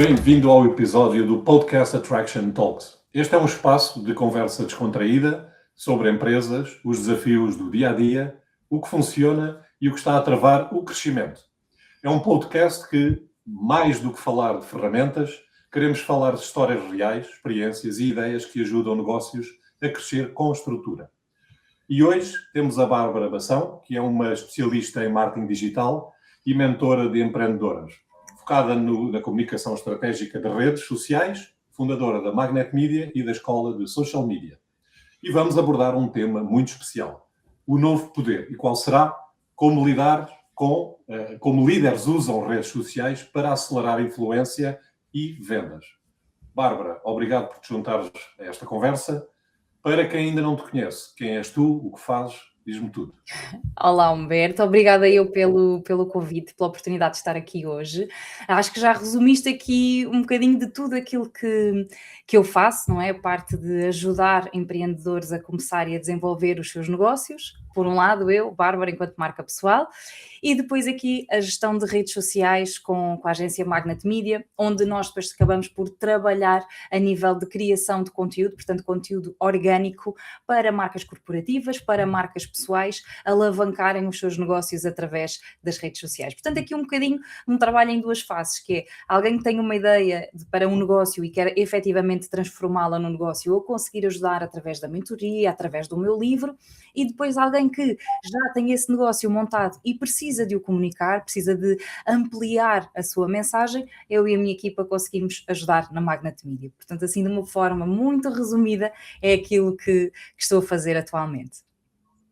Bem-vindo ao episódio do Podcast Attraction Talks. Este é um espaço de conversa descontraída sobre empresas, os desafios do dia-a-dia, o que funciona e o que está a travar o crescimento. É um podcast que, mais do que falar de ferramentas, queremos falar de histórias reais, experiências e ideias que ajudam negócios a crescer com estrutura. E hoje temos a Bárbara Bação, que é uma especialista em marketing digital e mentora de empreendedoras, focada na comunicação estratégica de redes sociais, fundadora da Magnet Media e da Escola de Social Media. E vamos abordar um tema muito especial, o novo poder. E qual será? Como lidar com, como líderes usam redes sociais para acelerar influência e vendas. Bárbara, obrigado por te juntares a esta conversa. Para quem ainda não te conhece, quem és tu, o que fazes, diz-me tudo. Olá, Humberto. Obrigada eu pelo convite, pela oportunidade de estar aqui hoje. Acho que já resumiste aqui um bocadinho de tudo aquilo que eu faço, não é? A parte de ajudar empreendedores a começar e a desenvolver os seus negócios. Por um lado, eu, Bárbara, enquanto marca pessoal, e depois aqui a gestão de redes sociais com a agência Magnet Media, onde nós depois acabamos por trabalhar a nível de criação de conteúdo, portanto, conteúdo orgânico para marcas corporativas, para marcas pessoais, alavancarem os seus negócios através das redes sociais. Portanto, aqui um bocadinho um trabalho em duas fases, que é alguém que tem uma ideia para um negócio e quer efetivamente transformá-la num negócio ou conseguir ajudar através da mentoria, através do meu livro, e depois alguém que já tem esse negócio montado e precisa de o comunicar, precisa de ampliar a sua mensagem, eu e a minha equipa conseguimos ajudar na Magnet Media. Portanto, assim, de uma forma muito resumida, é aquilo que estou a fazer atualmente.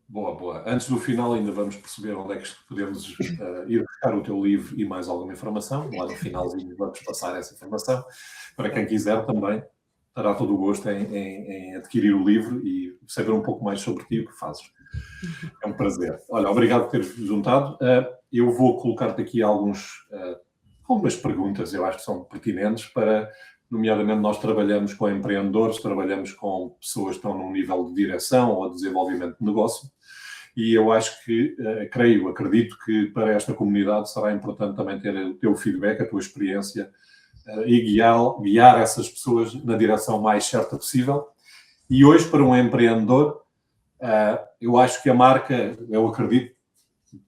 Boa. Antes do final ainda vamos perceber onde é que podemos ir buscar o teu livro e mais alguma informação. Lá no finalzinho vamos passar essa informação. Para quem quiser também, terá todo o gosto em adquirir o livro e saber um pouco mais sobre ti e o que fazes. É um prazer. Olha, obrigado por teres juntado. Eu vou colocar-te aqui algumas perguntas, eu acho que são pertinentes para, nomeadamente, nós trabalhamos com empreendedores, trabalhamos com pessoas que estão num nível de direção ou de desenvolvimento de negócio e eu acho que, acredito que para esta comunidade será importante também ter o teu feedback, a tua experiência e guiar essas pessoas na direção mais certa possível. E hoje, para um empreendedor, eu acho que eu acredito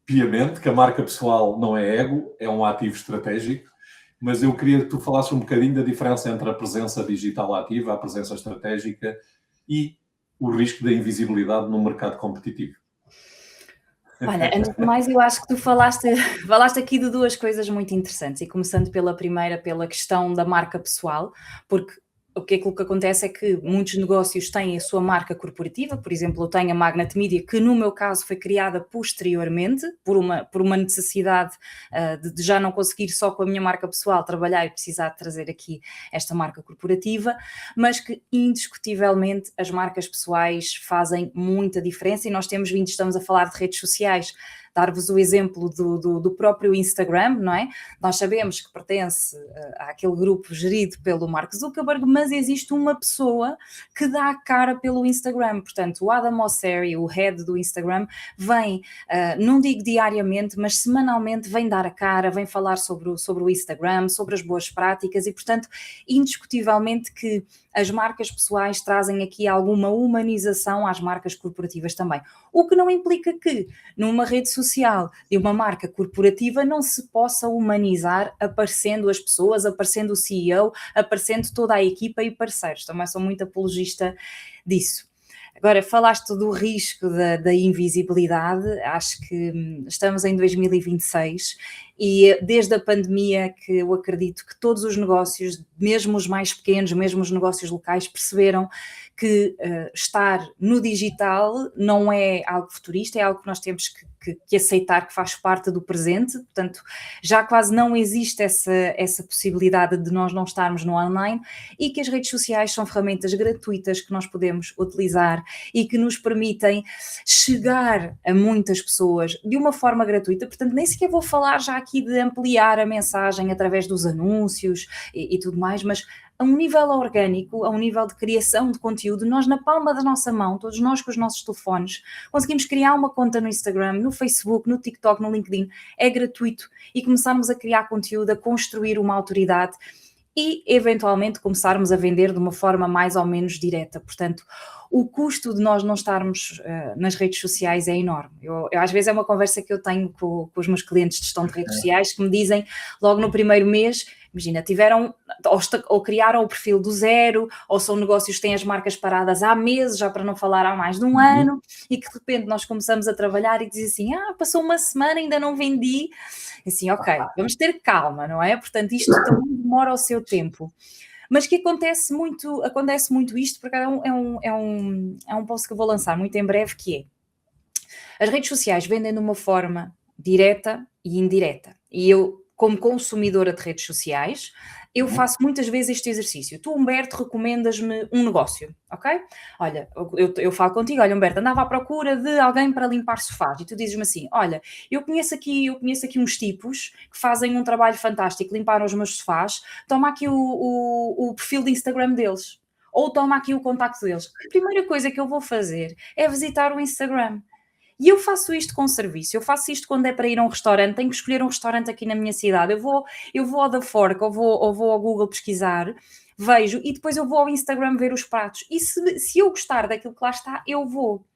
piamente que a marca pessoal não é ego, é um ativo estratégico, mas eu queria que tu falasses um bocadinho da diferença entre a presença digital ativa, a presença estratégica e o risco da invisibilidade no mercado competitivo. Olha, antes de mais, eu acho que tu falaste aqui de duas coisas muito interessantes, e começando pela primeira, pela questão da marca pessoal, porque aquilo que acontece é que muitos negócios têm a sua marca corporativa. Por exemplo, eu tenho a Magnet Media, que no meu caso foi criada posteriormente, por uma necessidade de já não conseguir só com a minha marca pessoal trabalhar e precisar de trazer aqui esta marca corporativa, mas que indiscutivelmente as marcas pessoais fazem muita diferença, e nós estamos a falar de redes sociais. Dar-vos o exemplo do próprio Instagram, não é? Nós sabemos que pertence àquele grupo gerido pelo Mark Zuckerberg, mas existe uma pessoa que dá a cara pelo Instagram. Portanto, o Adam Mosseri, o head do Instagram, vem, não digo diariamente, mas semanalmente vem dar a cara, vem falar sobre o Instagram, sobre as boas práticas e, portanto, indiscutivelmente que as marcas pessoais trazem aqui alguma humanização às marcas corporativas também. O que não implica que numa rede social de uma marca corporativa não se possa humanizar aparecendo as pessoas, aparecendo o CEO, aparecendo toda a equipa e parceiros. Também sou muito apologista disso. Agora, falaste do risco da invisibilidade. Acho que estamos em 2026 e desde a pandemia que eu acredito que todos os negócios, mesmo os mais pequenos, mesmo os negócios locais, perceberam que estar no digital não é algo futurista, é algo que nós temos que aceitar que faz parte do presente. Portanto, já quase não existe essa possibilidade de nós não estarmos no online, e que as redes sociais são ferramentas gratuitas que nós podemos utilizar e que nos permitem chegar a muitas pessoas de uma forma gratuita. Portanto, nem sequer vou falar já aqui de ampliar a mensagem através dos anúncios e tudo mais, mas a um nível orgânico, a um nível de criação de conteúdo, nós na palma da nossa mão, todos nós com os nossos telefones, conseguimos criar uma conta no Instagram, no Facebook, no TikTok, no LinkedIn, é gratuito, e começarmos a criar conteúdo, a construir uma autoridade e, eventualmente, começarmos a vender de uma forma mais ou menos direta. Portanto, o custo de nós não estarmos nas redes sociais é enorme. Às vezes é uma conversa que eu tenho com os meus clientes de gestão de redes sociais que me dizem, logo no primeiro mês, imagina, tiveram ou criaram o perfil do zero, ou são negócios que têm as marcas paradas há meses, já para não falar há mais de um ano, e que de repente nós começamos a trabalhar e dizem assim, passou uma semana, ainda não vendi. Assim, ok, vamos ter calma, não é? Portanto, isto também demora o seu tempo. Mas que acontece muito isto, porque é um post que eu vou lançar muito em breve, que é, as redes sociais vendem de uma forma direta e indireta. E eu, como consumidora de redes sociais, eu faço muitas vezes este exercício. Tu, Humberto, recomendas-me um negócio, ok? Olha, eu falo contigo, olha, Humberto, andava à procura de alguém para limpar sofás, e tu dizes-me assim, olha, eu conheço aqui uns tipos que fazem um trabalho fantástico, limparam os meus sofás, toma aqui o perfil de Instagram deles, ou toma aqui o contacto deles. A primeira coisa que eu vou fazer é visitar o Instagram. E eu faço isto com serviço, eu faço isto quando é para ir a um restaurante, tenho que escolher um restaurante aqui na minha cidade, eu vou ao da Fork, ou vou ao Google pesquisar, vejo, e depois eu vou ao Instagram ver os pratos. E se eu gostar daquilo que lá está, eu vou.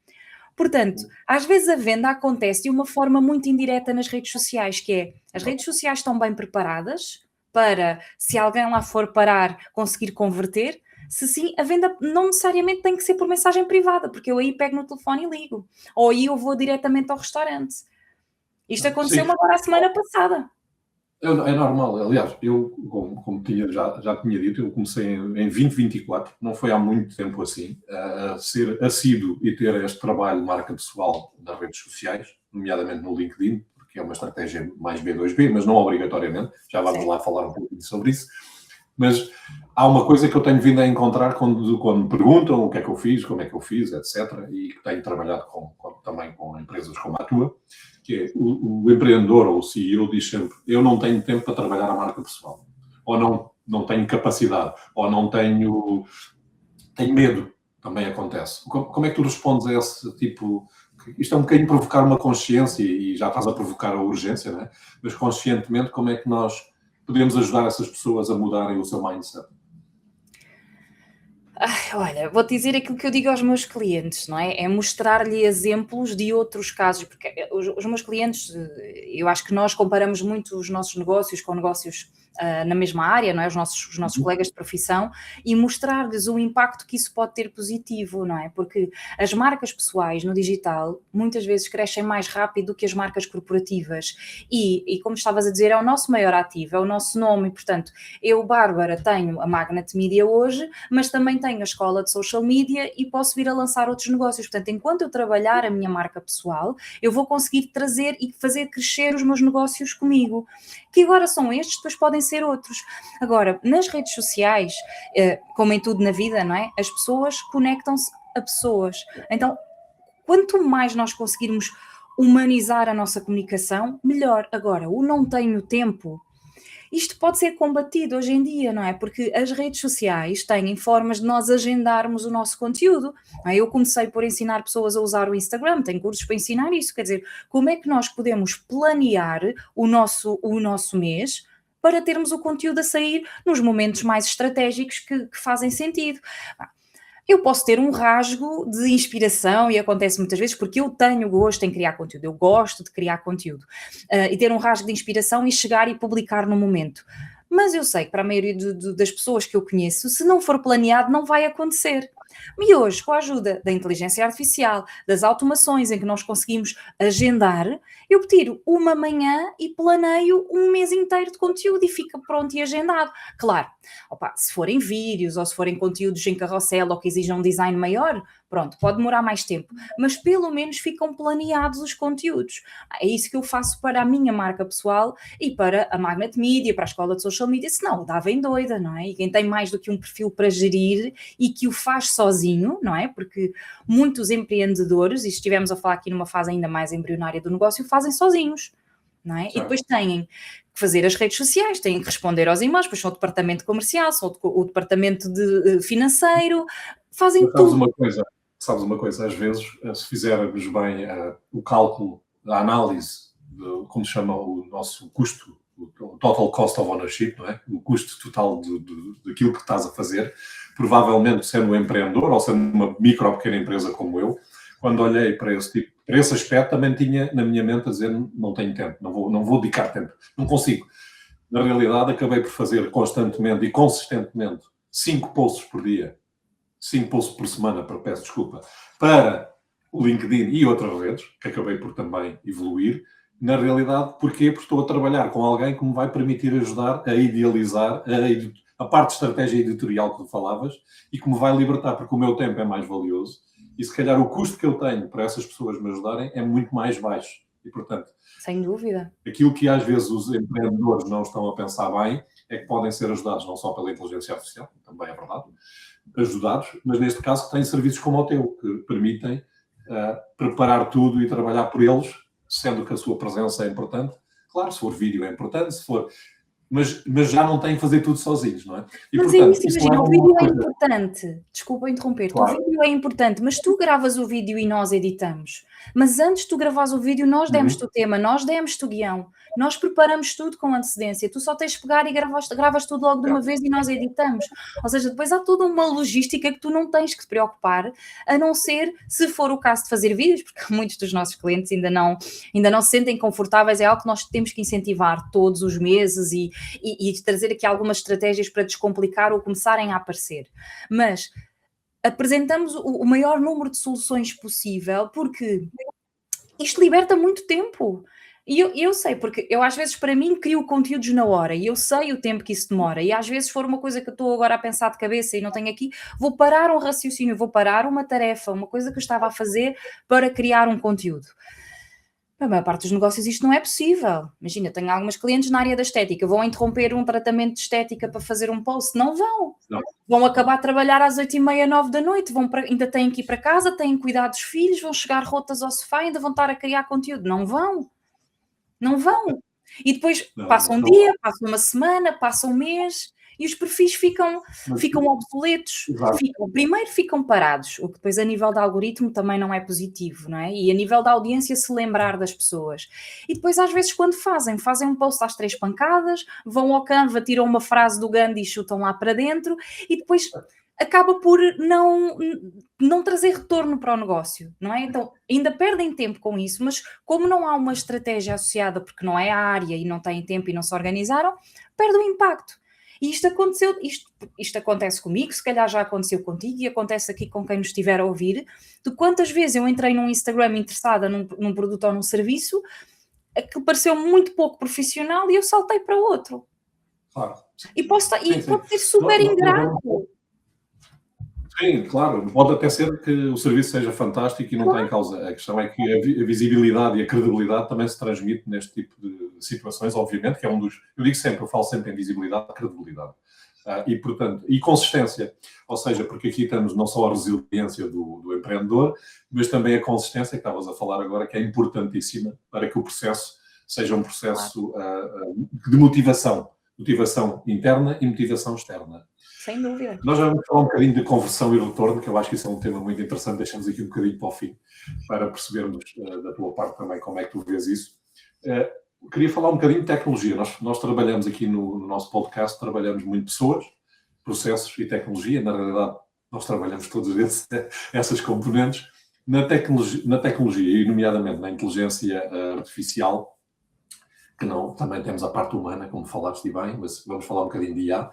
Portanto, às vezes a venda acontece de uma forma muito indireta nas redes sociais, que é, as redes sociais estão bem preparadas para, se alguém lá for parar, conseguir converter. Se sim, a venda não necessariamente tem que ser por mensagem privada, porque eu aí pego no telefone e ligo. Ou aí eu vou diretamente ao restaurante. Isto aconteceu agora a semana passada. É normal. Aliás, eu, como já tinha dito, eu comecei em 2024, não foi há muito tempo assim, a ser assíduo e ter este trabalho de marca pessoal nas redes sociais, nomeadamente no LinkedIn, porque é uma estratégia mais B2B, mas não obrigatoriamente. Já vamos lá falar um pouquinho sobre isso. Mas há uma coisa que eu tenho vindo a encontrar quando me perguntam o que é que eu fiz, como é que eu fiz, etc. E que tenho trabalhado também com empresas como a tua, que é o empreendedor ou o CEO diz sempre, eu não tenho tempo para trabalhar a marca pessoal. Ou não tenho capacidade. Ou não tenho medo. Também acontece. Como é que tu respondes a esse tipo... Isto é um bocadinho provocar uma consciência e já estás a provocar a urgência, não é? Mas conscientemente, como é que nós podemos ajudar essas pessoas a mudarem o seu mindset? Olha, vou-te dizer aquilo que eu digo aos meus clientes, não é? É mostrar-lhe exemplos de outros casos, porque os meus clientes, eu acho que nós comparamos muito os nossos negócios com negócios na mesma área, não é? Os nossos colegas de profissão, e mostrar-lhes o impacto que isso pode ter positivo, não é? Porque as marcas pessoais no digital muitas vezes crescem mais rápido do que as marcas corporativas e como estavas a dizer, é o nosso maior ativo, é o nosso nome, e portanto, eu, Bárbara, tenho a Magnet Media hoje, mas também tenho a escola de social media e posso vir a lançar outros negócios. Portanto, enquanto eu trabalhar a minha marca pessoal, eu vou conseguir trazer e fazer crescer os meus negócios comigo, que agora são estes, depois podem ser outros. Agora, nas redes sociais, como em tudo na vida, não é? As pessoas conectam-se a pessoas. Então, quanto mais nós conseguirmos humanizar a nossa comunicação, melhor. Agora, o não tenho tempo, isto pode ser combatido hoje em dia, não é? Porque as redes sociais têm formas de nós agendarmos o nosso conteúdo. Não é? Eu comecei por ensinar pessoas a usar o Instagram, tenho cursos para ensinar isso. Quer dizer, como é que nós podemos planear o nosso mês para termos o conteúdo a sair nos momentos mais estratégicos que fazem sentido? Eu posso ter um rasgo de inspiração, e acontece muitas vezes, porque eu tenho gosto em criar conteúdo, eu gosto de criar conteúdo, e ter um rasgo de inspiração e chegar e publicar no momento. Mas eu sei que para a maioria das pessoas que eu conheço, se não for planeado, não vai acontecer. E hoje, com a ajuda da inteligência artificial, das automações em que nós conseguimos agendar, eu tiro uma manhã e planeio um mês inteiro de conteúdo e fica pronto e agendado. Claro, se forem vídeos ou se forem conteúdos em carrossel ou que exijam um design maior, pronto, pode demorar mais tempo, mas pelo menos ficam planeados os conteúdos. É isso que eu faço para a minha marca pessoal e para a Magnet Media, para a escola de social media, senão dava em doida, não é? E quem tem mais do que um perfil para gerir e que o faz sozinho, não é? Porque muitos empreendedores, e estivemos a falar aqui numa fase ainda mais embrionária do negócio, fazem sozinhos, não é? Certo. E depois têm que fazer as redes sociais, têm que responder aos e-mails, depois são o departamento comercial, são o departamento financeiro, fazem tudo. Sabes uma coisa, às vezes, se fizermos bem o cálculo, a análise, como se chama o nosso custo, o total cost of ownership, não é? O custo total daquilo que estás a fazer. Provavelmente, sendo um empreendedor ou sendo uma micro ou pequena empresa como eu, quando olhei para esse aspecto, também tinha na minha mente a dizer, não tenho tempo, não vou dedicar tempo, não consigo. Na realidade, acabei por fazer constantemente e consistentemente 5 posts por dia, 5 posts por semana, peço desculpa, para o LinkedIn e outras redes, que acabei por também evoluir. Na realidade, porquê? Porque estou a trabalhar com alguém que me vai permitir ajudar a idealizar a parte de estratégia editorial que tu falavas e que me vai libertar, porque o meu tempo é mais valioso e se calhar o custo que eu tenho para essas pessoas me ajudarem é muito mais baixo. E, portanto, sem dúvida, aquilo que às vezes os empreendedores não estão a pensar bem é que podem ser ajudados não só pela inteligência artificial, também é verdade, ajudados, mas neste caso que têm serviços como o teu, que permitem preparar tudo e trabalhar por eles, sendo que a sua presença é importante. Claro, se for vídeo é importante, se for... Mas já não têm que fazer tudo sozinhos, não é? E, mas portanto, é isso, imagina, o vídeo é importante. Desculpa interromper-te. Claro. O vídeo é importante, mas tu gravas o vídeo e nós editamos. Mas antes de tu gravares o vídeo, nós demos-te o tema, nós demos-te o guião, nós preparamos tudo com antecedência. Tu só tens de pegar e gravas tudo logo de uma vez e nós editamos. Ou seja, depois há toda uma logística que tu não tens que te preocupar, a não ser se for o caso de fazer vídeos, porque muitos dos nossos clientes ainda não se sentem confortáveis. É algo que nós temos que incentivar todos os meses e trazer aqui algumas estratégias para descomplicar ou começarem a aparecer. Mas apresentamos o maior número de soluções possível, porque isto liberta muito tempo. E eu sei, porque eu às vezes para mim crio conteúdos na hora e eu sei o tempo que isso demora e às vezes for uma coisa que eu estou agora a pensar de cabeça e não tenho aqui, vou parar um raciocínio, vou parar uma tarefa, uma coisa que eu estava a fazer para criar um conteúdo. Na maior parte dos negócios isto não é possível. Imagina, tenho algumas clientes na área da estética, vão interromper um tratamento de estética para fazer um post? Não vão. Não. Vão acabar a trabalhar às 8h30, 9 da noite, ainda têm que ir para casa, têm que cuidar dos filhos, vão chegar rotas ao sofá, ainda vão estar a criar conteúdo. Não vão. Não vão. E depois passa um dia, passa uma semana, passa um mês... E os perfis ficam obsoletos, primeiro ficam parados, o que depois a nível de algoritmo também não é positivo, não é? E a nível da audiência se lembrar das pessoas. E depois às vezes quando fazem um post às 3 pancadas, vão ao Canva, tiram uma frase do Gandhi e chutam lá para dentro e depois acaba por não trazer retorno para o negócio, não é? Então ainda perdem tempo com isso, mas como não há uma estratégia associada, porque não é a área e não têm tempo e não se organizaram, perde o impacto. E isto acontece comigo, se calhar já aconteceu contigo e acontece aqui com quem nos estiver a ouvir, de quantas vezes eu entrei num Instagram interessada num produto ou num serviço, que pareceu muito pouco profissional e eu saltei para outro. Claro. E pode ser super ingrato. Sim, claro. Pode até ser que o serviço seja fantástico e não está em causa. A questão é que a visibilidade e a credibilidade também se transmite neste tipo de situações, obviamente, que é um dos... Eu digo sempre, eu falo sempre em visibilidade e credibilidade. E, portanto, e consistência. Ou seja, porque aqui temos não só a resiliência do empreendedor, mas também a consistência, que estavas a falar agora, que é importantíssima para que o processo seja um processo de motivação interna e motivação externa. Sem dúvida. Nós já vamos falar um bocadinho de conversão e retorno, que eu acho que isso é um tema muito interessante. Deixamos aqui um bocadinho para o fim, para percebermos da tua parte também como é que tu vês isso. Queria falar um bocadinho de tecnologia. Nós trabalhamos aqui no nosso podcast, trabalhamos muito pessoas, processos e tecnologia. Na realidade, nós trabalhamos todos essas componentes. Na tecnologia, e nomeadamente na inteligência artificial, que não, também temos a parte humana, como falaste bem, mas vamos falar um bocadinho de IA.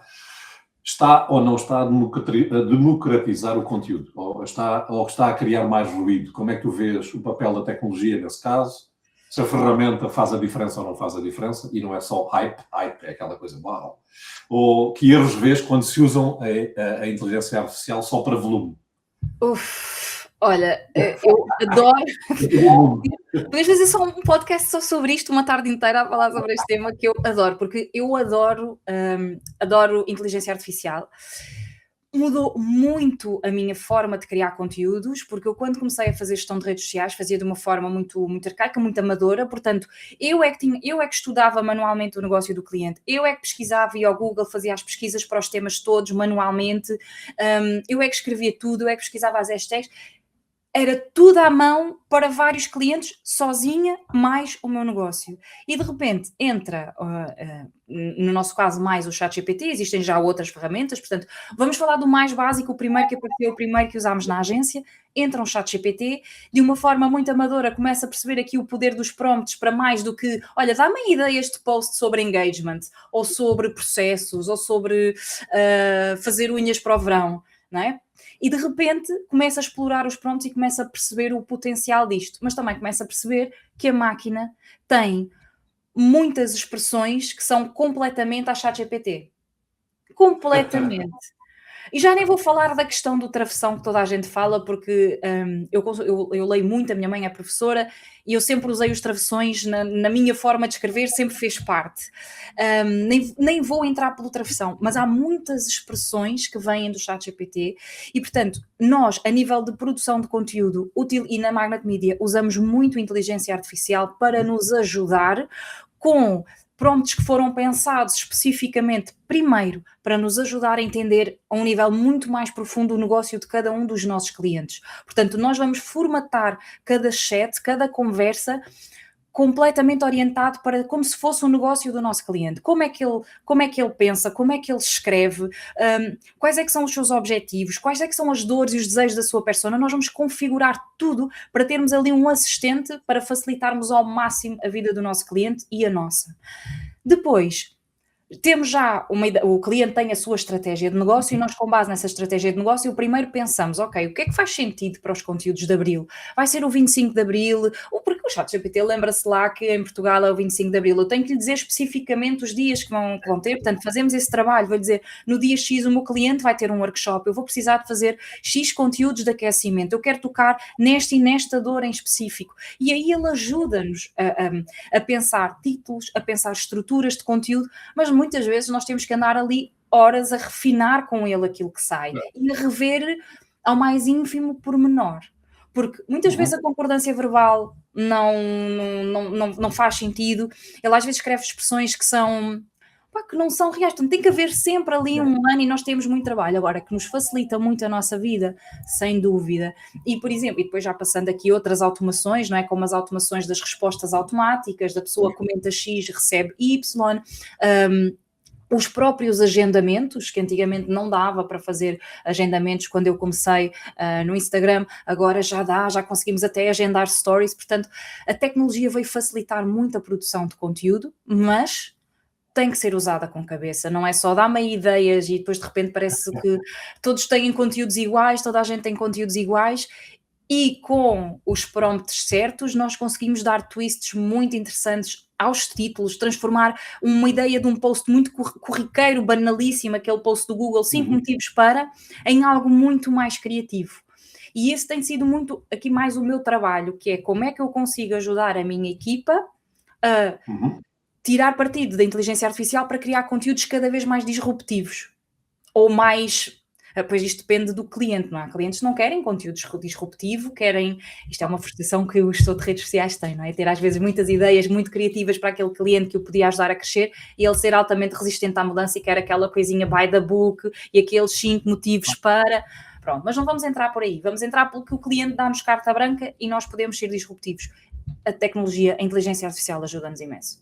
Está ou não está a democratizar o conteúdo? Ou está a criar mais ruído? Como é que tu vês o papel da tecnologia nesse caso? Se a ferramenta faz a diferença ou não faz a diferença? E não é só hype é aquela coisa, uau. Ou que erros vês quando se usam a inteligência artificial só para volume? Olha, eu adoro... Podemos fazer só um podcast só sobre isto, uma tarde inteira a falar sobre este tema, que eu adoro, porque eu adoro inteligência artificial. Mudou muito a minha forma de criar conteúdos, porque eu quando comecei a fazer gestão de redes sociais fazia de uma forma muito, muito arcaica, muito amadora, portanto eu é que estudava manualmente o negócio do cliente, eu é que pesquisava, ia ao Google, fazia as pesquisas para os temas todos manualmente, eu é que escrevia tudo, eu é que pesquisava as hashtags. era tudo à mão para vários clientes, sozinha, mais o meu negócio. E de repente entra, no nosso caso, mais o ChatGPT, existem já outras ferramentas, portanto, vamos falar do mais básico, o primeiro que apareceu, o primeiro que usámos na agência, entra um ChatGPT, de uma forma muito amadora, começa a perceber aqui o poder dos prompts para mais do que, olha, dá-me ideias de post sobre engagement, ou sobre processos, ou sobre fazer unhas para o verão, não é? E de repente começa a explorar os prompts e começa a perceber o potencial disto, mas também começa a perceber que a máquina tem muitas expressões que são completamente à ChatGPT. Completamente. E já nem vou falar da questão do travessão que toda a gente fala, porque eu leio muito, a minha mãe é professora e eu sempre usei os travessões na minha forma de escrever, sempre fez parte. Nem vou entrar pelo travessão, mas há muitas expressões que vêm do ChatGPT e, portanto, nós, a nível de produção de conteúdo útil e na Magnet Media, usamos muito inteligência artificial para nos ajudar com prompts que foram pensados especificamente, primeiro, para nos ajudar a entender a um nível muito mais profundo o negócio de cada um dos nossos clientes. Portanto, nós vamos formatar cada chat, cada conversa, completamente orientado para como se fosse um negócio do nosso cliente. Como é que ele pensa, como é que ele escreve, quais é que são os seus objetivos, quais é que são as dores e os desejos da sua persona. Nós vamos configurar tudo para termos ali um assistente para facilitarmos ao máximo a vida do nosso cliente e a nossa. Depois, temos já o cliente tem a sua estratégia de negócio e nós, com base nessa estratégia de negócio, primeiro pensamos, ok, o que é que faz sentido para os conteúdos de Abril? Vai ser o 25 de Abril? Ou porque o ChatGPT lembra-se lá que em Portugal é o 25 de Abril. Eu tenho que lhe dizer especificamente os dias que vão ter, portanto, fazemos esse trabalho. Vou dizer, no dia X o meu cliente vai ter um workshop, eu vou precisar de fazer X conteúdos de aquecimento, eu quero tocar nesta e nesta dor em específico. E aí ele ajuda-nos a pensar títulos, a pensar estruturas de conteúdo, mas muitas vezes nós temos que andar ali horas a refinar com ele aquilo que sai e a rever ao mais ínfimo pormenor. Porque muitas vezes a concordância verbal não faz sentido. Ele às vezes escreve expressões que não são reais. Portanto, tem que haver sempre ali um ano e nós temos muito trabalho. Agora, que nos facilita muito a nossa vida, sem dúvida. E, por exemplo, e depois já passando aqui outras automações, não é? Como as automações das respostas automáticas, da pessoa comenta X, recebe Y, os próprios agendamentos, que antigamente não dava para fazer agendamentos quando eu comecei no Instagram, agora já dá, já conseguimos até agendar stories. Portanto, a tecnologia veio facilitar muito a produção de conteúdo, mas tem que ser usada com cabeça, não é só dá-me ideias e depois de repente parece que todos têm conteúdos iguais, toda a gente tem conteúdos iguais. E com os prompts certos, nós conseguimos dar twists muito interessantes aos títulos, transformar uma ideia de um post muito corriqueiro, banalíssimo, aquele post do Google, 5 motivos para, em algo muito mais criativo. E esse tem sido muito, aqui mais o meu trabalho, que é como é que eu consigo ajudar a minha equipa a tirar partido da inteligência artificial para criar conteúdos cada vez mais disruptivos, ou mais... Pois isto depende do cliente, não é? Clientes não querem conteúdo disruptivo, querem... Isto é uma frustração que o gestor de redes sociais tem, não é? Ter às vezes muitas ideias muito criativas para aquele cliente que o podia ajudar a crescer e ele ser altamente resistente à mudança e quer aquela coisinha by the book e aqueles 5 motivos para... Pronto, mas não vamos entrar por aí. Vamos entrar pelo que o cliente dá-nos carta branca e nós podemos ser disruptivos. A tecnologia, a inteligência artificial ajuda-nos imenso.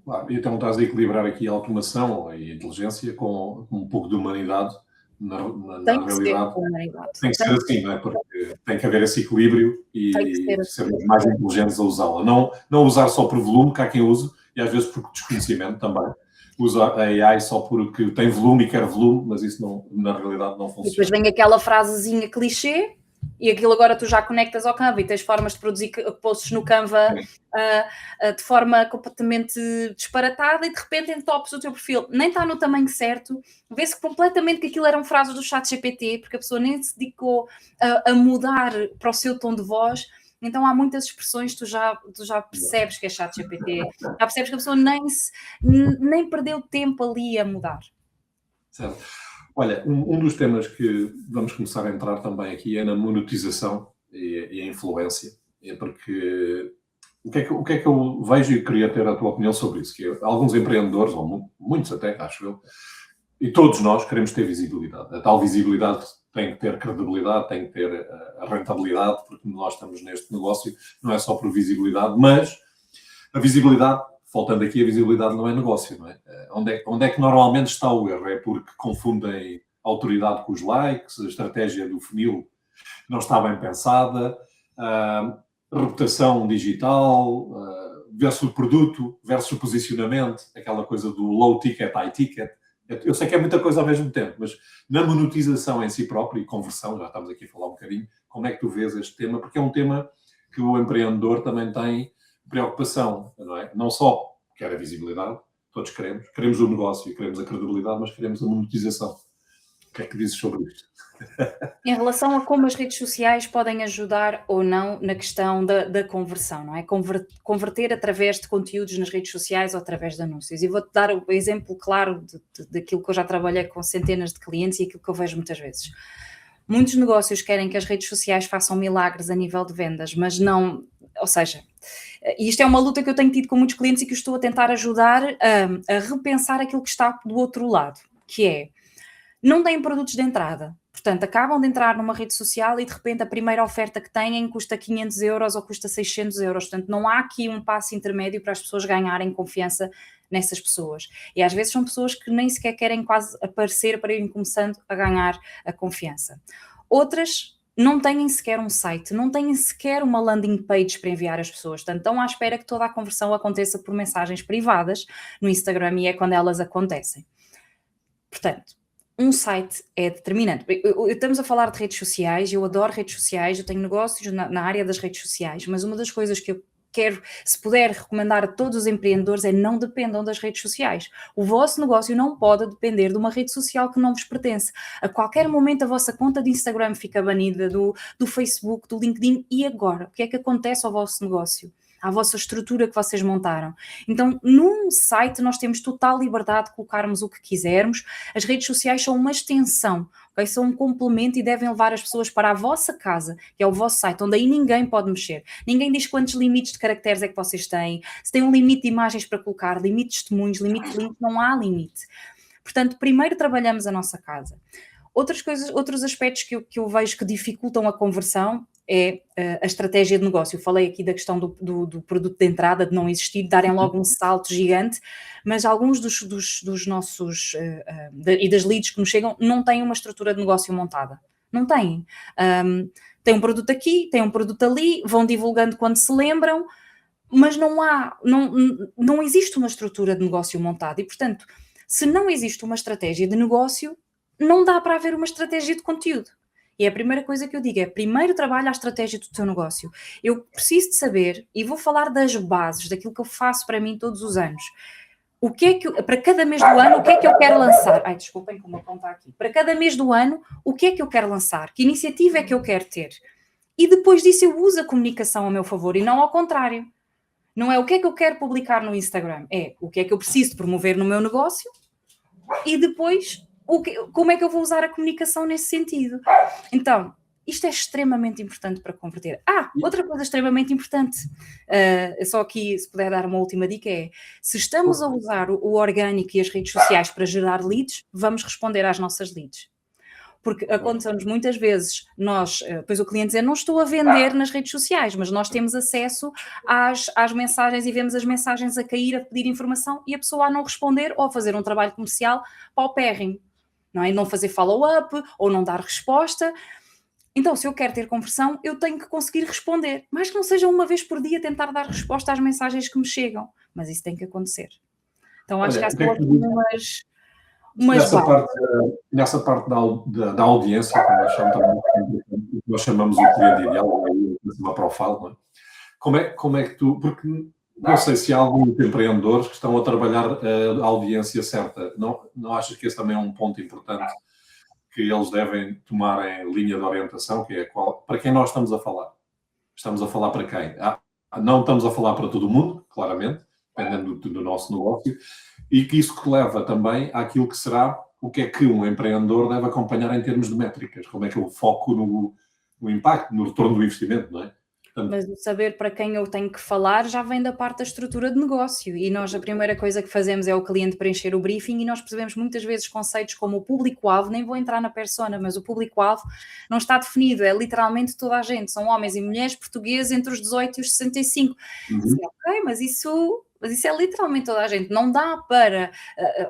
Claro, então estás a equilibrar aqui a automação e a inteligência com um pouco de humanidade. Na realidade, tem que ser assim, não é? Porque tem que haver esse equilíbrio e sermos mais inteligentes a usá-la. Não usar só por volume, que há quem use, e às vezes por desconhecimento também. Usa a AI só porque tem volume e quer volume, mas isso na realidade não funciona. E depois vem aquela frasezinha clichê, e aquilo agora tu já conectas ao Canva e tens formas de produzir posts no Canva de forma completamente disparatada e de repente entopes o teu perfil. Nem está no tamanho certo, vê-se completamente que aquilo eram frases do ChatGPT, porque a pessoa nem se dedicou a mudar para o seu tom de voz. Então há muitas expressões que tu já percebes que é ChatGPT, já percebes que a pessoa nem perdeu tempo ali a mudar. Certo. Olha, um dos temas que vamos começar a entrar também aqui é na monetização e a influência, porque o que é que eu vejo e queria ter a tua opinião sobre isso, que alguns empreendedores, ou muitos até, acho eu, e todos nós queremos ter visibilidade. A tal visibilidade tem que ter credibilidade, tem que ter a rentabilidade, porque nós estamos neste negócio, não é só por visibilidade, mas a visibilidade, faltando aqui, a visibilidade não é negócio, não é? Onde é que normalmente está o erro? É porque confundem autoridade com os likes, a estratégia do funil não está bem pensada, reputação digital, versus o produto, versus o posicionamento, aquela coisa do low ticket, high ticket. Eu sei que é muita coisa ao mesmo tempo, mas na monetização em si própria e conversão, já estamos aqui a falar um bocadinho, como é que tu vês este tema? Porque é um tema que o empreendedor também tem preocupação, não é? Não só quer a visibilidade, todos queremos o negócio, queremos a credibilidade, mas queremos a monetização. O que é que dizes sobre isto? Em relação a como as redes sociais podem ajudar ou não na questão da conversão, não é? Converter através de conteúdos nas redes sociais ou através de anúncios. E vou-te dar o exemplo claro daquilo que eu já trabalhei com centenas de clientes e aquilo que eu vejo muitas vezes. Muitos negócios querem que as redes sociais façam milagres a nível de vendas, mas não... Ou seja, e isto é uma luta que eu tenho tido com muitos clientes e que eu estou a tentar ajudar a repensar aquilo que está do outro lado, que é, não têm produtos de entrada. Portanto, acabam de entrar numa rede social e de repente a primeira oferta que têm custa 500 euros ou custa 600 euros. Portanto, não há aqui um passo intermédio para as pessoas ganharem confiança nessas pessoas. E às vezes são pessoas que nem sequer querem quase aparecer para irem começando a ganhar a confiança. Outras não têm sequer um site, não têm sequer uma landing page para enviar às pessoas. Portanto, estão à espera que toda a conversão aconteça por mensagens privadas no Instagram e é quando elas acontecem. Portanto, um site é determinante. Estamos a falar de redes sociais, eu adoro redes sociais, eu tenho negócios na área das redes sociais, mas uma das coisas que eu quero, se puder recomendar a todos os empreendedores, é não dependam das redes sociais. O vosso negócio não pode depender de uma rede social que não vos pertence. A qualquer momento a vossa conta de Instagram fica banida, do Facebook, do LinkedIn, e agora? O que é que acontece ao vosso negócio? À vossa estrutura que vocês montaram. Então, num site nós temos total liberdade de colocarmos o que quisermos. As redes sociais são uma extensão, okay? São um complemento e devem levar as pessoas para a vossa casa, que é o vosso site, onde aí ninguém pode mexer. Ninguém diz quantos limites de caracteres é que vocês têm, se tem um limite de imagens para colocar, limite de testemunhos, limite de links, não há limite. Portanto, primeiro trabalhamos a nossa casa. Outros aspectos que eu vejo que dificultam a conversão é a estratégia de negócio. Eu falei aqui da questão do produto de entrada, de não existir, darem logo um salto gigante, mas alguns dos nossos e das leads que nos chegam não têm uma estrutura de negócio montada. Não têm. Tem um produto aqui, tem um produto ali, vão divulgando quando se lembram, mas não existe uma estrutura de negócio montada e, portanto, se não existe uma estratégia de negócio, não dá para haver uma estratégia de conteúdo. E a primeira coisa que eu digo é, primeiro trabalha a estratégia do teu negócio. Eu preciso de saber, e vou falar das bases, daquilo que eu faço para mim todos os anos. O que é que, para cada mês do ano, o que é que eu quero lançar? Ai, desculpem como apontar aqui. Para cada mês do ano, o que é que eu quero lançar? Que iniciativa é que eu quero ter? E depois disso eu uso a comunicação a meu favor e não ao contrário. Não é o que é que eu quero publicar no Instagram, é o que é que eu preciso promover no meu negócio e depois como é que eu vou usar a comunicação nesse sentido. Então, isto é extremamente importante para converter. Outra coisa extremamente importante, só aqui se puder dar uma última dica é, se estamos a usar o orgânico e as redes sociais para gerar leads, vamos responder às nossas leads. Porque acontece-nos muitas vezes, depois o cliente diz, não estou a vender nas redes sociais, mas nós temos acesso às mensagens e vemos as mensagens a cair, a pedir informação e a pessoa a não responder ou a fazer um trabalho comercial paupérrimo, não é? Não fazer follow-up ou não dar resposta. Então, se eu quero ter conversão, eu tenho que conseguir responder, mais que não seja uma vez por dia tentar dar resposta às mensagens que me chegam, mas isso tem que acontecer. Então, acho que há nessa parte da audiência, que nós chamamos o cliente ideal, uma profile, não é? Como é que tu... Porque não sei se há alguns empreendedores que estão a trabalhar a audiência certa. Não achas que esse também é um ponto importante que eles devem tomar em linha de orientação, que é para quem nós estamos a falar? Estamos a falar para quem? Não estamos a falar para todo mundo, claramente, dependendo do nosso negócio, e que isso que leva também àquilo que será o que é que um empreendedor deve acompanhar em termos de métricas, como é que eu foco no impacto, no retorno do investimento, não é? Mas o saber para quem eu tenho que falar já vem da parte da estrutura de negócio e nós a primeira coisa que fazemos é o cliente preencher o briefing e nós percebemos muitas vezes conceitos como o público-alvo, nem vou entrar na persona, mas o público-alvo não está definido, é literalmente toda a gente, são homens e mulheres portugueses entre os 18 e os 65. Sim, ok, mas isso é literalmente toda a gente, não dá para,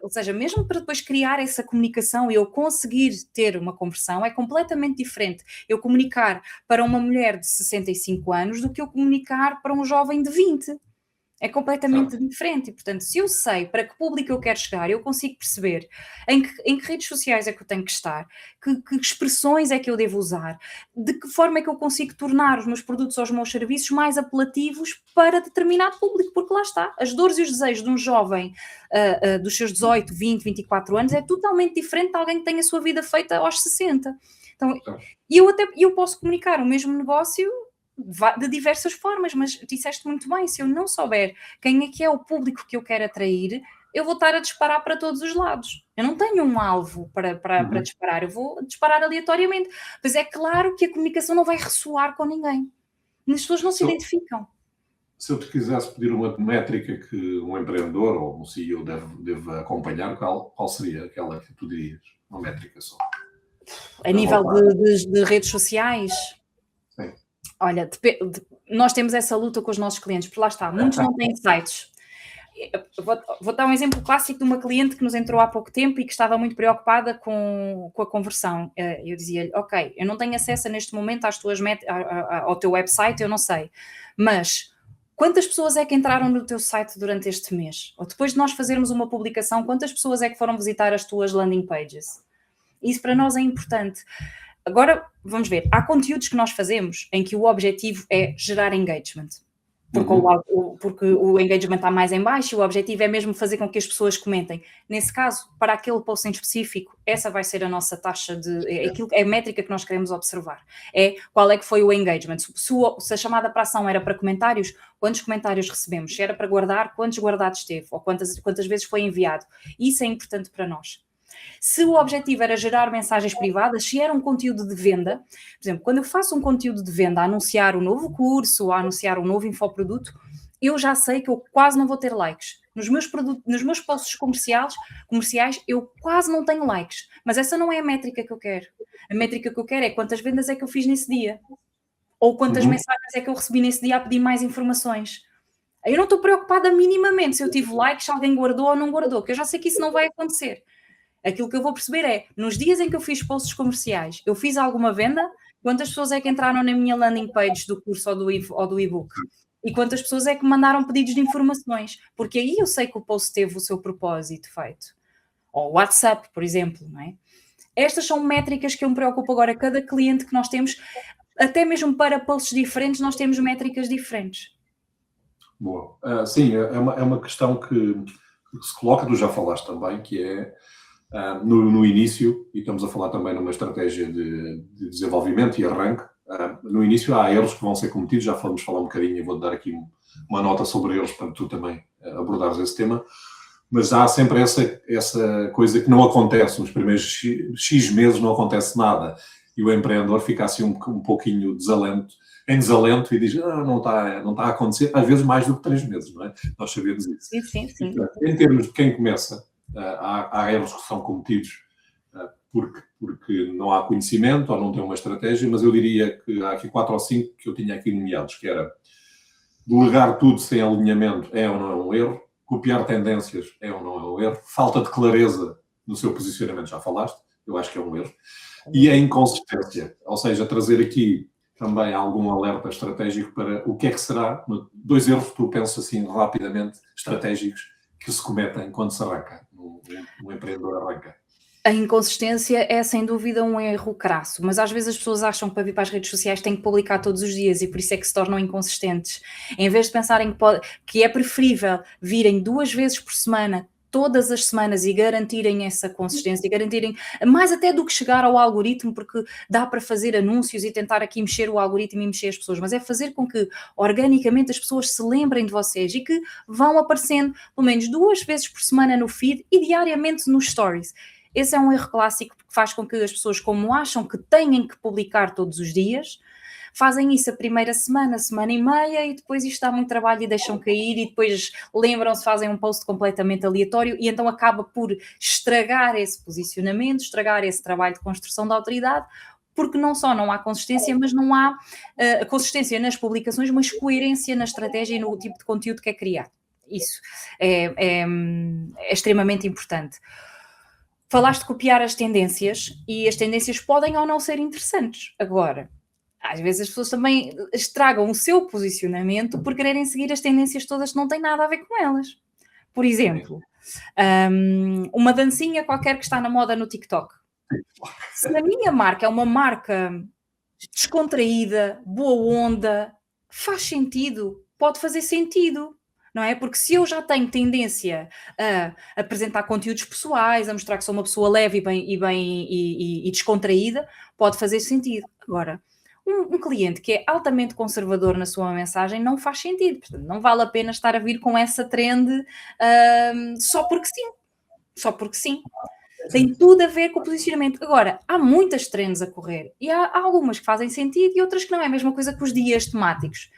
ou seja, mesmo para depois criar essa comunicação e eu conseguir ter uma conversão, é completamente diferente eu comunicar para uma mulher de 65 anos do que eu comunicar para um jovem de 20. É completamente diferente e, portanto, se eu sei para que público eu quero chegar, eu consigo perceber em que redes sociais é que eu tenho que estar, que expressões é que eu devo usar, de que forma é que eu consigo tornar os meus produtos ou os meus serviços mais apelativos para determinado público, porque lá está, as dores e os desejos de um jovem dos seus 18, 20, 24 anos é totalmente diferente de alguém que tem a sua vida feita aos 60. Então, eu posso comunicar o mesmo negócio de diversas formas, mas disseste muito bem, se eu não souber quem é que é o público que eu quero atrair, eu vou estar a disparar para todos os lados. Eu não tenho um alvo para disparar, eu vou disparar aleatoriamente. Mas é claro que a comunicação não vai ressoar com ninguém. As pessoas não se identificam. Se eu te quisesse pedir uma métrica que um empreendedor ou um CEO deve acompanhar, qual seria aquela que tu dirias? Uma métrica só. A nível de redes sociais? Sim. Olha, nós temos essa luta com os nossos clientes, porque lá está, muitos não têm sites. Vou dar um exemplo clássico de uma cliente que nos entrou há pouco tempo e que estava muito preocupada com a conversão. Eu dizia-lhe, ok, eu não tenho acesso neste momento ao teu website, eu não sei, mas quantas pessoas é que entraram no teu site durante este mês? Ou depois de nós fazermos uma publicação, quantas pessoas é que foram visitar as tuas landing pages? Isso para nós é importante. Agora, vamos ver, há conteúdos que nós fazemos em que o objetivo é gerar engagement, porque o engagement está mais em baixo e o objetivo é mesmo fazer com que as pessoas comentem. Nesse caso, para aquele post em específico, essa vai ser a nossa taxa é a métrica que nós queremos observar. É qual é que foi o engagement. Se a chamada para ação era para comentários, quantos comentários recebemos? Se era para guardar, quantos guardados teve? Ou quantas vezes foi enviado? Isso é importante para nós. Se o objetivo era gerar mensagens privadas, se era um conteúdo de venda, por exemplo, quando eu faço um conteúdo de venda a anunciar um novo curso ou a anunciar um novo infoproduto, eu já sei que eu quase não vou ter likes. Nos meus posts comerciais, eu quase não tenho likes. Mas essa não é a métrica que eu quero. A métrica que eu quero é quantas vendas é que eu fiz nesse dia. Ou quantas mensagens é que eu recebi nesse dia a pedir mais informações. Eu não estou preocupada minimamente se eu tive likes, se alguém guardou ou não guardou, porque eu já sei que isso não vai acontecer. Aquilo que eu vou perceber é, nos dias em que eu fiz posts comerciais, eu fiz alguma venda? Quantas pessoas é que entraram na minha landing page do curso ou do e-book? E quantas pessoas é que mandaram pedidos de informações? Porque aí eu sei que o post teve o seu propósito feito. Ou o WhatsApp, por exemplo, não é? Estas são métricas que eu me preocupo agora. Cada cliente que nós temos, até mesmo para posts diferentes, nós temos métricas diferentes. Boa. Sim, é uma questão que se coloca, tu já falaste também, que é no início, e estamos a falar também numa estratégia de desenvolvimento e arranque, no início há erros que vão ser cometidos, já vamos falar um bocadinho e vou dar aqui uma nota sobre eles para tu também abordares esse tema, mas há sempre essa coisa que não acontece, nos primeiros X meses não acontece nada, e o empreendedor fica assim um pouquinho em desalento e diz, não está a acontecer, às vezes mais do que 3 meses, não é? Nós sabemos isso. Sim. Em termos de quem começa, há erros que são cometidos porque não há conhecimento ou não tem uma estratégia, mas eu diria que há aqui 4 ou 5 que eu tinha aqui nomeados, que era delegar tudo sem alinhamento é ou não é um erro, copiar tendências é ou não é um erro, falta de clareza no seu posicionamento, já falaste, eu acho que é um erro, e a inconsistência, ou seja, trazer aqui também algum alerta estratégico para o que é que será, 2 erros que tu pensas assim rapidamente, estratégicos, que se cometem quando se arranca, um empreendedor arranca. A inconsistência é sem dúvida um erro crasso, mas às vezes as pessoas acham que para vir para as redes sociais têm que publicar todos os dias e por isso é que se tornam inconsistentes. Em vez de pensarem que é preferível virem 2 vezes por semana, todas as semanas, e garantirem essa consistência, e garantirem mais até do que chegar ao algoritmo, porque dá para fazer anúncios e tentar aqui mexer o algoritmo e mexer as pessoas, mas é fazer com que organicamente as pessoas se lembrem de vocês e que vão aparecendo pelo menos 2 vezes por semana no feed e diariamente nos stories. Esse é um erro clássico porque faz com que as pessoas, como acham que têm que publicar todos os dias, fazem isso a primeira semana, semana e meia, e depois isto dá muito trabalho e deixam cair, e depois lembram-se, fazem um post completamente aleatório, e então acaba por estragar esse posicionamento, estragar esse trabalho de construção da autoridade, porque não só não há consistência, mas não há consistência nas publicações, mas coerência na estratégia e no tipo de conteúdo que é criado. Isso é extremamente importante. Falaste de copiar as tendências, e as tendências podem ou não ser interessantes. Agora, às vezes as pessoas também estragam o seu posicionamento por quererem seguir as tendências todas que não têm nada a ver com elas. Por exemplo, uma dancinha qualquer que está na moda no TikTok. Se a minha marca é uma marca descontraída, boa onda, faz sentido, pode fazer sentido, não é? Porque se eu já tenho tendência a apresentar conteúdos pessoais, a mostrar que sou uma pessoa leve e descontraída, pode fazer sentido. Agora, um cliente que é altamente conservador na sua mensagem não faz sentido. Portanto, não vale a pena estar a vir com essa trend só porque sim. Só porque sim. Tem tudo a ver com o posicionamento. Agora, há muitas trends a correr, e há algumas que fazem sentido e outras que não. É a mesma coisa que os dias temáticos.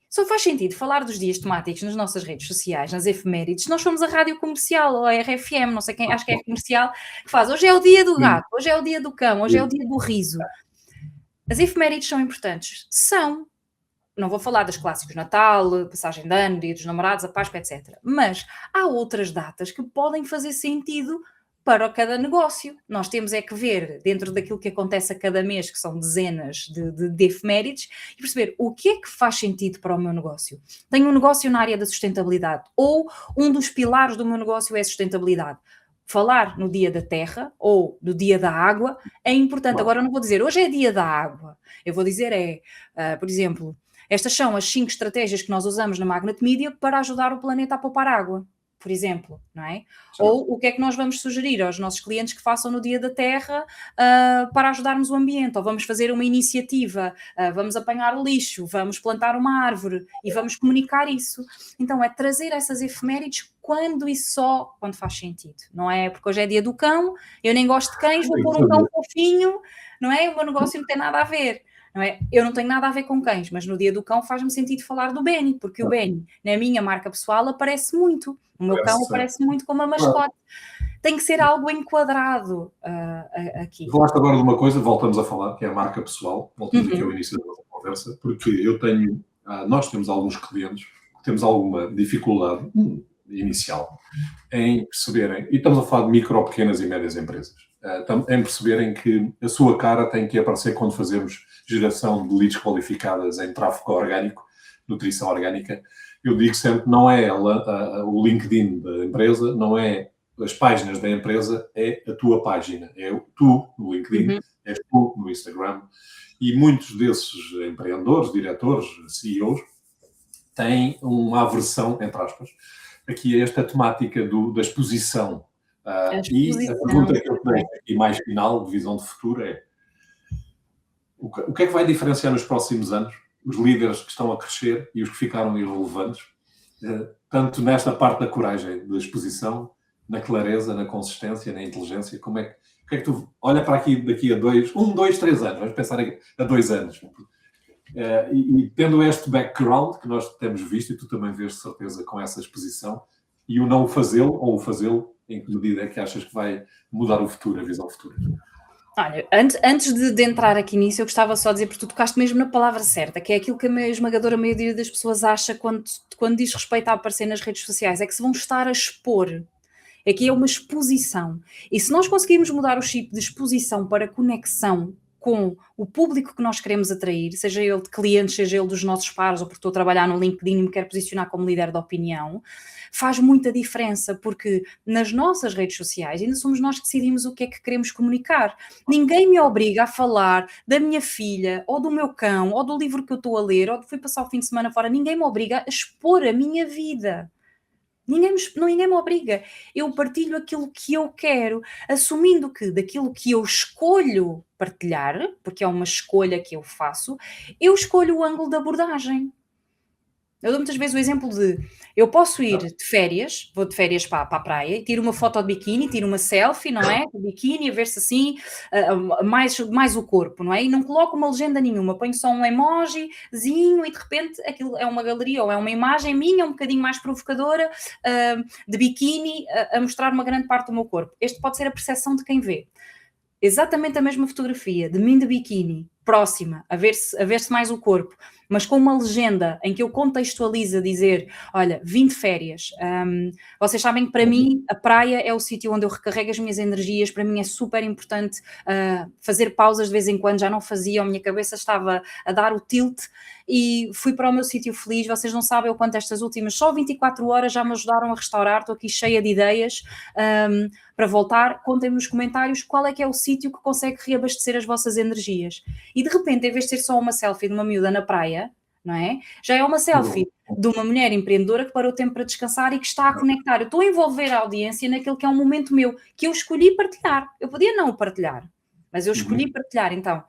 Só faz sentido falar dos dias temáticos nas nossas redes sociais, nas efemérides. Nós somos a rádio comercial, ou a RFM, não sei quem, acho que é comercial, que faz hoje é o dia do gato, hoje é o dia do cão, hoje é o dia do riso. As efemérides são importantes? São. Não vou falar dos clássicos Natal, passagem de ano, dia dos namorados, a Páscoa, etc. Mas há outras datas que podem fazer sentido para cada negócio. Nós temos é que ver, dentro daquilo que acontece a cada mês, que são dezenas de efemérides, e perceber o que é que faz sentido para o meu negócio. Tenho um negócio na área da sustentabilidade, ou um dos pilares do meu negócio é a sustentabilidade. Falar no dia da terra ou no dia da água é importante. Agora eu não vou dizer hoje é dia da água. Eu vou dizer por exemplo, estas são as 5 estratégias que nós usamos na Magnet Media para ajudar o planeta a poupar água, por exemplo, não é? Sim. Ou o que é que nós vamos sugerir aos nossos clientes que façam no Dia da Terra para ajudarmos o ambiente, ou vamos fazer uma iniciativa, vamos apanhar o lixo, vamos plantar uma árvore e vamos comunicar isso. Então é trazer essas efemérides quando e só quando faz sentido, não é? Porque hoje é dia do cão, eu nem gosto de cães, vou pôr um cão fofinho, não é? O meu negócio não tem nada a ver. Não é? Eu não tenho nada a ver com cães, mas no dia do cão faz-me sentido falar do Benny, porque o Benny, na minha marca pessoal, aparece muito. O meu cão aparece muito como uma mascote. Tem que ser algo enquadrado aqui. Falaste agora de uma coisa, voltamos a falar, que é a marca pessoal. Voltamos aqui ao início da nossa conversa, porque nós temos alguns clientes que temos alguma dificuldade inicial em perceberem, e estamos a falar de micro, pequenas e médias empresas, em perceberem que a sua cara tem que aparecer quando fazemos geração de leads qualificadas em tráfego orgânico, nutrição orgânica. Eu digo sempre, não é ela, o LinkedIn da empresa, não é as páginas da empresa, é a tua página. É tu no LinkedIn, és tu no Instagram. E muitos desses empreendedores, diretores, CEOs, têm uma aversão, entre aspas, aqui a esta temática da exposição. E a pergunta que eu tenho aqui mais final, de visão de futuro, é o que é que vai diferenciar nos próximos anos os líderes que estão a crescer e os que ficaram irrelevantes, tanto nesta parte da coragem, da exposição, na clareza, na consistência, na inteligência? O que é que tu olha para aqui daqui a 2, 3 anos, vamos pensar a 2 anos, e tendo este background que nós temos visto, e tu também vês de certeza com essa exposição, e o não fazê-lo, ou o fazê-lo, em que medida é que achas que vai mudar o futuro, a visão futura? Olha, antes de entrar aqui nisso, eu gostava só de dizer, porque tu tocaste mesmo na palavra certa, que é aquilo que a esmagadora maioria das pessoas acha quando diz respeito a aparecer nas redes sociais, é que se vão estar a expor. Aqui é uma exposição. E se nós conseguirmos mudar o chip de exposição para conexão com o público que nós queremos atrair, seja ele de clientes, seja ele dos nossos pares, ou porque estou a trabalhar no LinkedIn e me quero posicionar como líder de opinião, faz muita diferença, porque nas nossas redes sociais ainda somos nós que decidimos o que é que queremos comunicar. Ninguém me obriga a falar da minha filha, ou do meu cão, ou do livro que eu estou a ler, ou de fui passar o fim de semana fora. Ninguém me obriga a expor a minha vida. Ninguém me obriga. Eu partilho aquilo que eu quero, assumindo que daquilo que eu escolho partilhar, porque é uma escolha que eu faço, eu escolho o ângulo de abordagem. Eu dou muitas vezes o exemplo de, eu posso ir de férias, vou de férias para a praia, e tiro uma foto de biquíni, tiro uma selfie, não é? De biquíni, a ver-se assim, mais o corpo, não é? E não coloco uma legenda nenhuma, ponho só um emojizinho e de repente aquilo é uma galeria ou é uma imagem minha, um bocadinho mais provocadora, de biquíni, a mostrar uma grande parte do meu corpo. Este pode ser a percepção de quem vê. Exatamente a mesma fotografia de mim de biquíni, próxima, a ver-se mais o corpo, mas com uma legenda em que eu contextualizo a dizer, olha, vim de férias, vocês sabem que para mim a praia é o sítio onde eu recarrego as minhas energias, para mim é super importante fazer pausas de vez em quando, já não fazia, a minha cabeça estava a dar o tilt e fui para o meu sítio feliz, vocês não sabem o quanto estas últimas só 24 horas já me ajudaram a restaurar, estou aqui cheia de ideias para voltar, contem-me nos comentários qual é que é o sítio que consegue reabastecer as vossas energias. E de repente, em vez de ser só uma selfie de uma miúda na praia, não é? Já é uma selfie de uma mulher empreendedora que parou tempo para descansar e que está a conectar. Eu estou a envolver a audiência naquele que é um momento meu, que eu escolhi partilhar. Eu podia não o partilhar, mas eu escolhi partilhar, então.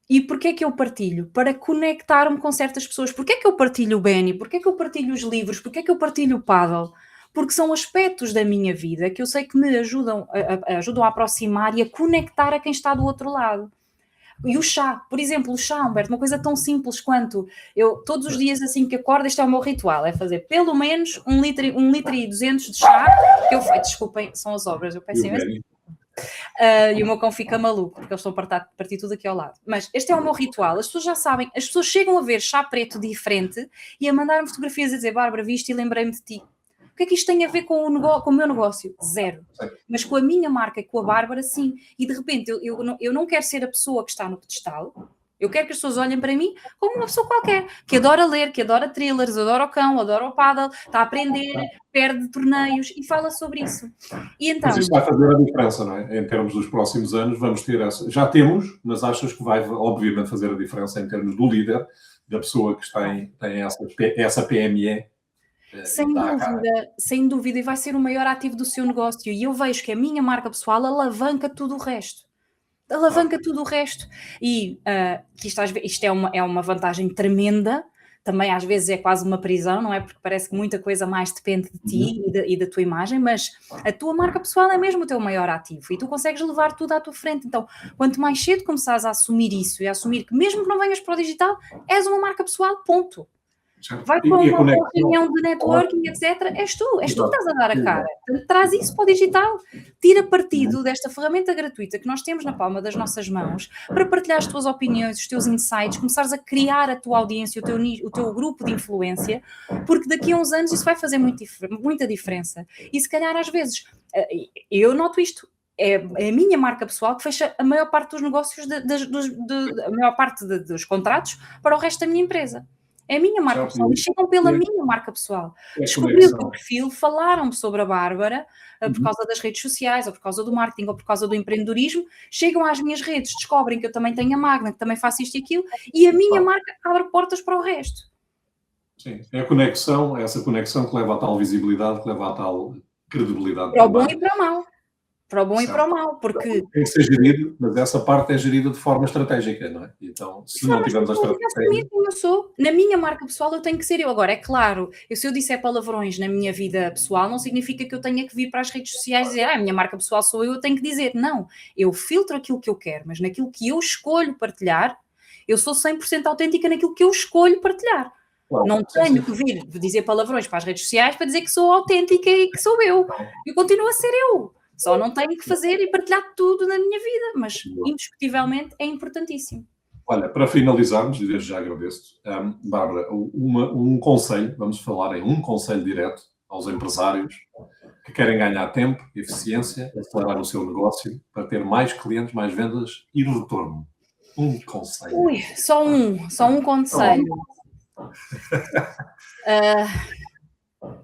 E porquê é que eu partilho? Para conectar-me com certas pessoas. Porquê é que eu partilho o Benny? Porquê é que eu partilho os livros? Porquê é que eu partilho o paddle? Porque são aspectos da minha vida que eu sei que me ajudam a aproximar e a conectar a quem está do outro lado. E o chá, por exemplo, o chá, Humberto, uma coisa tão simples quanto eu, todos os dias assim que acordo, este é o meu ritual, é fazer pelo menos 1 litro e 200 de chá, que eu faço, desculpem, são as obras, eu peço imenso. E o meu cão fica maluco, porque eles estão a partir tudo aqui ao lado. Mas este é o meu ritual, as pessoas já sabem, as pessoas chegam a ver chá preto diferente e a mandar-me fotografias a dizer, Bárbara, viste e lembrei-me de ti. O que é que isto tem a ver com o meu negócio? Zero. Mas com a minha marca e com a Bárbara, sim. E de repente, eu não quero ser a pessoa que está no pedestal. Eu quero que as pessoas olhem para mim como uma pessoa qualquer, que adora ler, que adora thrillers, adora o cão, adora o paddle, está a aprender, perde torneios e fala sobre isso. E então, mas isto vai fazer a diferença, não é? Em termos dos próximos anos, vamos ter essa. Já temos, mas achas que vai, obviamente, fazer a diferença em termos do líder, da pessoa que tem essa PME. Sem dúvida, e vai ser o maior ativo do seu negócio. E eu vejo que a minha marca pessoal alavanca tudo o resto. Tudo o resto. E isto é uma vantagem tremenda. Também às vezes é quase uma prisão, não é? Porque parece que muita coisa mais depende de ti e da tua imagem, mas a tua marca pessoal é mesmo o teu maior ativo e tu consegues levar tudo à tua frente. Então, quanto mais cedo começares a assumir isso e a assumir que mesmo que não venhas para o digital, és uma marca pessoal, ponto. Vai para uma reunião de networking, etc. És tu que estás a dar a cara. Traz isso para o digital. Tira partido desta ferramenta gratuita que nós temos na palma das nossas mãos para partilhar as tuas opiniões, os teus insights, começares a criar a tua audiência, o teu grupo de influência, porque daqui a uns anos isso vai fazer muita diferença. E se calhar às vezes, eu noto isto, é a minha marca pessoal que fecha a maior parte dos negócios, a maior parte dos contratos para o resto da minha empresa. É a minha marca pessoal, e chegam pela minha marca pessoal. Descobriu o teu perfil, falaram-me sobre a Bárbara, por causa das redes sociais, ou por causa do marketing, ou por causa do empreendedorismo, chegam às minhas redes, descobrem que eu também tenho a Magna, que também faço isto e aquilo, e a minha marca abre portas para o resto. Sim, é essa conexão que leva à tal visibilidade, que leva à tal credibilidade. Para o bom e para o mau. Para o bom e para o mau, porque... Tem que ser gerido, mas essa parte é gerida de forma estratégica, não é? Então, se não tivermos a estratégia... Eu sou, na minha marca pessoal eu tenho que ser eu. Agora, é claro, se eu disser palavrões na minha vida pessoal, não significa que eu tenha que vir para as redes sociais e dizer, a minha marca pessoal sou eu tenho que dizer. Não, eu filtro aquilo que eu quero, mas naquilo que eu escolho partilhar, eu sou 100% autêntica naquilo que eu escolho partilhar. Claro, não tenho que vir dizer palavrões para as redes sociais para dizer que sou autêntica e que sou eu. Eu continuo a ser eu. Só não tenho que fazer e partilhar tudo na minha vida, mas indiscutivelmente é importantíssimo. Olha, para finalizarmos, e desde já agradeço, Bárbara, um conselho, vamos falar em um conselho direto aos empresários que querem ganhar tempo, eficiência, acelerar o seu negócio para ter mais clientes, mais vendas e retorno. Um conselho. Ui, só um conselho.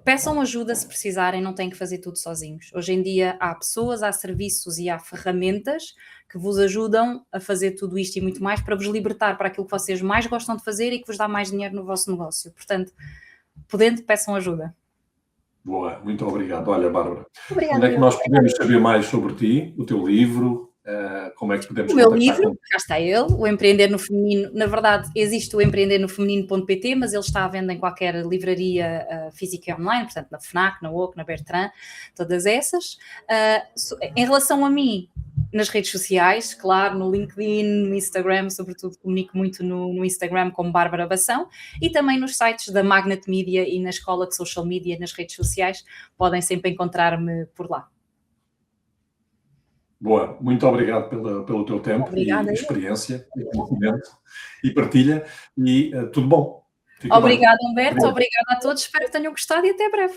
Peçam ajuda se precisarem, não têm que fazer tudo sozinhos. Hoje em dia há pessoas, há serviços e há ferramentas que vos ajudam a fazer tudo isto e muito mais para vos libertar para aquilo que vocês mais gostam de fazer e que vos dá mais dinheiro no vosso negócio. Portanto, podendo, peçam ajuda. Boa, muito obrigado. Olha, Bárbara, Obrigada, onde é que nós podemos saber mais sobre ti, o teu livro, como é que podemos O meu contactar livro, cá está ele, o Empreender no Feminino. Na verdade, existe o empreendernofeminino.pt, mas ele está à venda em qualquer livraria física e online, portanto, na FNAC, na OC, na Bertrand, todas essas. Em relação a mim, nas redes sociais, claro, no LinkedIn, no Instagram, sobretudo comunico muito no Instagram como Bárbara Bação, e também nos sites da Magnet Media e na Escola de Social Media, nas redes sociais, podem sempre encontrar-me por lá. Boa, muito obrigado pelo teu tempo Obrigada, e experiência, e conhecimento e partilha, e tudo bom. Obrigada, Humberto, obrigada a todos, espero que tenham gostado e até breve.